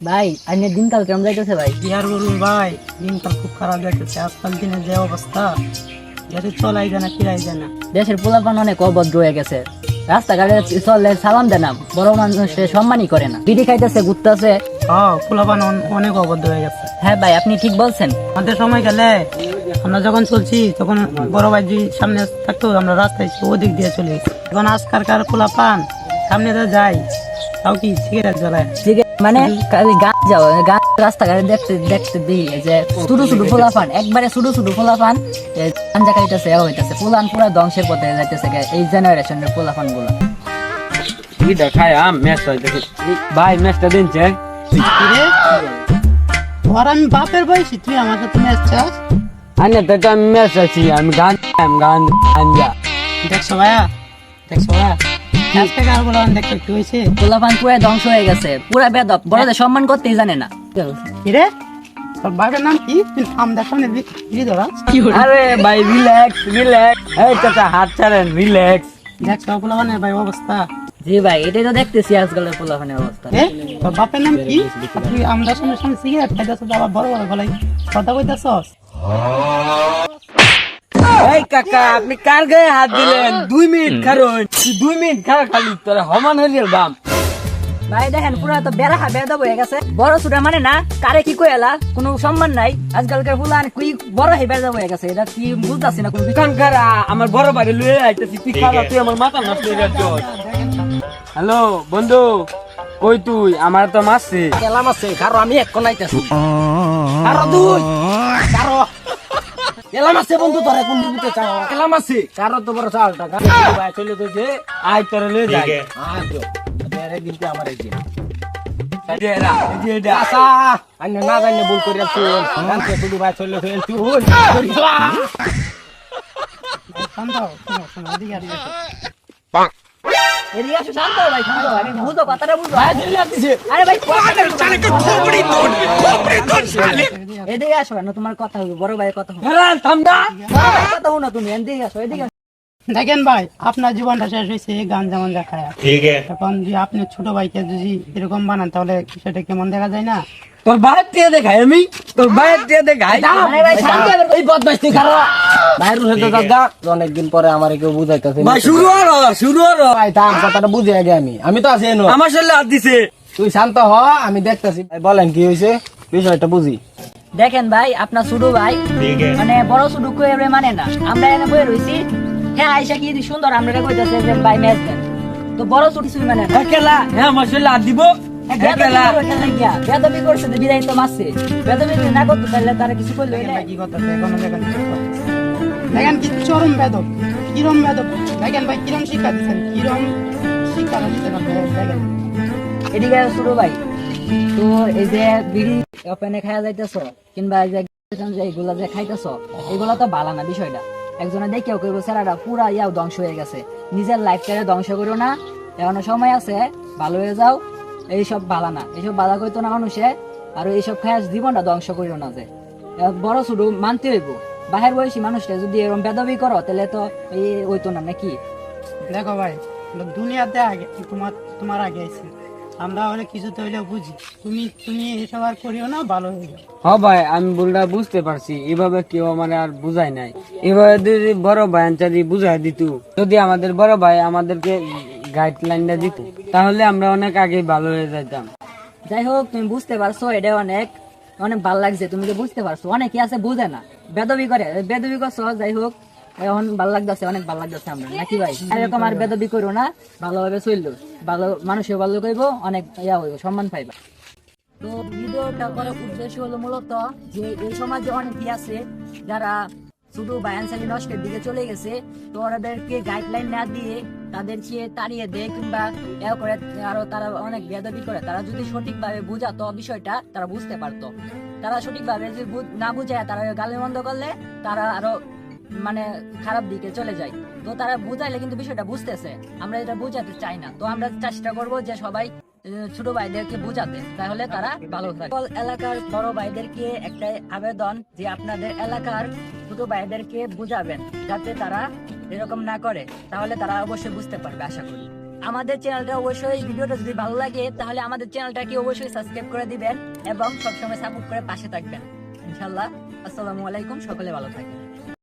ভাই আইনের দিনকাল কেমন যাইতেছে ভাই? কি আর বলুন ভাই, দিনকাল খুব খারাপ যাচ্ছে। আজকাল দিনের যে অবস্থা, যাতে চলাই যায় না, ফিরাই যায় না। দেশের পোলাপান অনেক অভদ্র হয়ে গেছে। রাস্তাঘাটে চললে সালাম দেয় না, বড় মানুষে সম্মানই করে না, বিড়ি খাইতেছে, ঘুরতেছে। হ্যাঁ, পোলাপান অনেক অবদ্ধ হয়ে গেছে। হ্যাঁ ভাই, আপনি ঠিক বলছেন। আমাদের সময় গেলে আমরা যখন চলছি তখন বড় ভাই যদি সামনে থাকতো, আমরা রাস্তায় ওদিক দিয়ে চলে গেছি। এখন আজকালকার পোলাপান সামনে তো যাই, তাও কি সিগারেট জ্বালায়। ঠিক আছে, মানে গান যাও গান রাস্তাঘাটে দেখতে দেখতে দিই যে ছোট ছোট পোলাপান, একবারে ছোট ছোট পোলাপান গাঞ্জা খাইতেছে, হইতেছে পোলান পুরা ধ্বংসের পথে যাইতেছে এই জেনারেশনের পোলাপান গুলো। ভাই ম্যাচটা দিনছে আর আমি বাপের বয়সী, তুই আমার সাথে ম্যাচ চাস? আনে তো আমি ম্যাচ আছি, আমি গান গাঞ্জা দেখছো ভাইয়া, দেখছো ভাইয়া, আজকে কার পোলাপান দেখতে একটু হয়েছে। পোলাপান পুরা ধ্বংস হয়ে গেছে, পুরা বেদব, বড়দের সম্মান করতেই জানে না। কিরে, তোর বাপের নাম কি? তুই আমাদের সামনে বিড়ি ধরাস? আরে ভাই রিল্যাক্স রিল্যাক্স, এই চাচা হাত ছাড়েন, রিল্যাক্স। দেখছো পোলাপানের ভাই অবস্থা? জি ভাই, এটাই তো দেখতেছি আজকালের পোলাপানের অবস্থা। এ, তোর বাপের নাম কি? তুই আমাদের সামনে সিগারেট খাইতেছ, আবার বড় বড় গলায় কথা কইতেছস? এই কাকা, আপনি কার গায়ে হাত দিলেন? 2 মিনিট কারণ 2 মিনিট খারাপ খালি তোরা হমান হয়ে দাম। ভাই দেখেন, পুরা তো বেড়া বেদব হয়ে গেছে, বড় ছোট মানে না, কারে কি কইলা কোনো সম্মান নাই। আজকালকার ফুলান কুই বড় হে বেদব হয়ে গেছে, এটা কি বুঝতাছি না কোন কান কারা আমার বড় বাড়ি লুয়ে আইতেছি, তুই খারাপ, তুই আমার মাথা নষ্ট করে যাচ্ছিস। হ্যালো বন্ধু, কই তুই? আমার তো মারছে কেলাম আছে, কারো আমি এক কোনাইতেছি, কারো দুই, কারো কেলাম আছে বন্ধু, তোরা কোন দিকে চাও? কেলাম আছে কারো তো বড় চাল টাকা ভাই চলে তো যে আই তোরে লয়ে যাই। আজো তেরে দিনতে আমার এই দিন এরা এই যে এটা আশা আন্য না জানি ভুল করে তুই জানতে শুধু ভাই চলে ফেল তুই শান্ত হও, শোনো, শোনো, এদিকে এদিকে এসো। এদিকে আসো, শান্ত হও ভাই, শান্ত হও, আগে বুঝো কথাটা বুঝো। ভাই চলে যাচ্ছে। আরে ভাই এদিকে আসো না, তোমার কথা হবে, বড় ভাই কথা হবে, হেরান থাম না। বড় ভাই কথা হো না, তুমি এদিকে আসো, এদিকে আসো। দেখেন ভাই, আপনার জীবনটা শেষ হয়েছে এই গান যেমন দেখায়। ঠিক আছে এখন যদি আপনি ছোট ভাইকে যদি এরকম বানান, তাহলে সেটা কেমন দেখা যায় না? তোর ভাই দিয়ে দেখাই, আমি তোর ভাই দিয়ে দেখাই। আরে ভাই শান্ত হবে, এই বদমাইশ তুই কারো বাইরে হতে দাদা অনেকদিন পরে আমার কেউ বুঝাইতেছে ভাই শুরু হলো ভাই থাম, কথাটা বুঝে আগে আমি তো আছি এনো। আমার শরীরে হাত দিছে। তুই শান্ত হ, আমি দেখতেছি। বলেন কি হয়েছে, বিষয়টা বুঝি। দেখেন ভাই, আপনার ছোট ভাই মানে বড় ছোট কইরে মানে না, আমরা এনে বই রইছি, হ্যাঁ আইসা কি সুন্দর আমরা কইতাছে যে ভাই ম্যাচ দেন, তো বড় ছোট কিছু মানে না। একেলা হ্যাঁ আমার শরীরে হাত দিব একেলা। বেদবি করছে, বিদায় তো মারছে, বেদবি যদি না করতো তাহলে তারা কিছু করলো দেখেন ভাই কি কথা, এখনো দেখেন দেখেন কি চরম বেদব, কিরম বেদব। দেখেন ভাই কিরম শিক্ষা দিচ্ছেন, কিরম শিক্ষা দিচ্ছেন আপনি, দেখেন। এদিকে ছোট ভাই, তো এই যে বিড়ি ওপেনে খাওয়া যাইতেছ, কিংবা এই যে এইগুলা যে খাইতেছ, এগুলা তো ভালো না বিষয়টা। একজনে দেখেও কইব স্যারাটা পুরা ইয়াও ধ্বংস হয়ে গেছে, নিজের লাইফটারে ধ্বংস করো না, এখনো সময় আছে, ভালো হয়ে যাও। এইসব ভালো না, এইসব বাধা করতো না মানুষে, আর এইসব খায় জীবনটা ধ্বংস করিও না। যে বড় ছোট মানতে হইব, বাহির বয়সী মানুষটা যদি এরকম বেদবি করো তাহলে তো এই হইতো না নাকি? দেখো ভাই, দুনিয়াতে আগে তোমার আগে আইছে, আমরা হলে কিছুতে হইলেও বুঝি। তুমি এসব আর করিও না, ভালো হয়ে যাও। হ্যাঁ ভাই, আমি ভুলটা বুঝতে পারছি, এভাবে কেউ আমার আর বুঝাই নাই। এভাবে যদি বড় ভাই আনচারি বুঝাই দিত, যদি আমাদের বড় ভাই আমাদেরকে গাইডলাইনটা দিত, তাহলে আমরা অনেক আগে ভালো হয়ে যেতাম। যাই হোক, তুমি বুঝতে পারছো, এটা অনেক অনেক ভালো লাগছে, তুমি যে বুঝতে পারছো। অনেকে আছে বুঝে না, বেদবি করে, বেদবি করছো। যাই হোক, এখন ভালো লাগতেছে, অনেক ভালো লাগতেছে আমরা, নাকি ভাই? এরকম আর বেদবি করো না, ভালোভাবে চললো, ভালো মানুষের ভালো করবো, অনেক ইয়া হইব, সম্মান পাইবা। তো ভিডিওটা করার উদ্দেশ্য হলো মূলত যে এই সমাজে অনেকে আছে যারা শুধু বায়ানসালি নষ্টের দিকে চলে গেছে, তো ওদেরকে গাইডলাইন না দিয়ে তাদেরকে তাড়িয়ে দেয়, কিংবা এ করে আরো তারা অনেক বেয়াদবি করে। তারা যদি সঠিকভাবে বুঝাতো বিষয়টা, তারা বুঝতে পারতো। তারা সঠিকভাবে যদি না বুঝায় তারা গালিমন্দ করলে তারা আরো মানে খারাপ দিকে চলে যায়। তো তারা বুঝাইলে কিন্তু বিষয়টা বুঝতেছে, আমরা এটা বুঝাতে চাই না। তো আমরা চেষ্টা করব যে সবাই ছোট ভাইদেরকে বুঝাতে, তাহলে তারা ভালো থাকে। সকল এলাকার বড় ভাইদেরকে একটাই আবেদন যে আপনাদের এলাকার ছোট ভাইদেরকে বুঝাবেন, যাতে তারা এরকম না করে, তাহলে তারা অবশ্যই বুঝতে পারবে, আশা করি। আমাদের চ্যানেলটা অবশ্যই, ভিডিওটা যদি ভালো লাগে তাহলে আমাদের চ্যানেলটাকে অবশ্যই সাবস্ক্রাইব করে দিবেন এবং সবসময় সাপোর্ট করে পাশে থাকবেন ইনশাআল্লাহ। আসসালামু আলাইকুম, সকলে ভালো থাকবেন।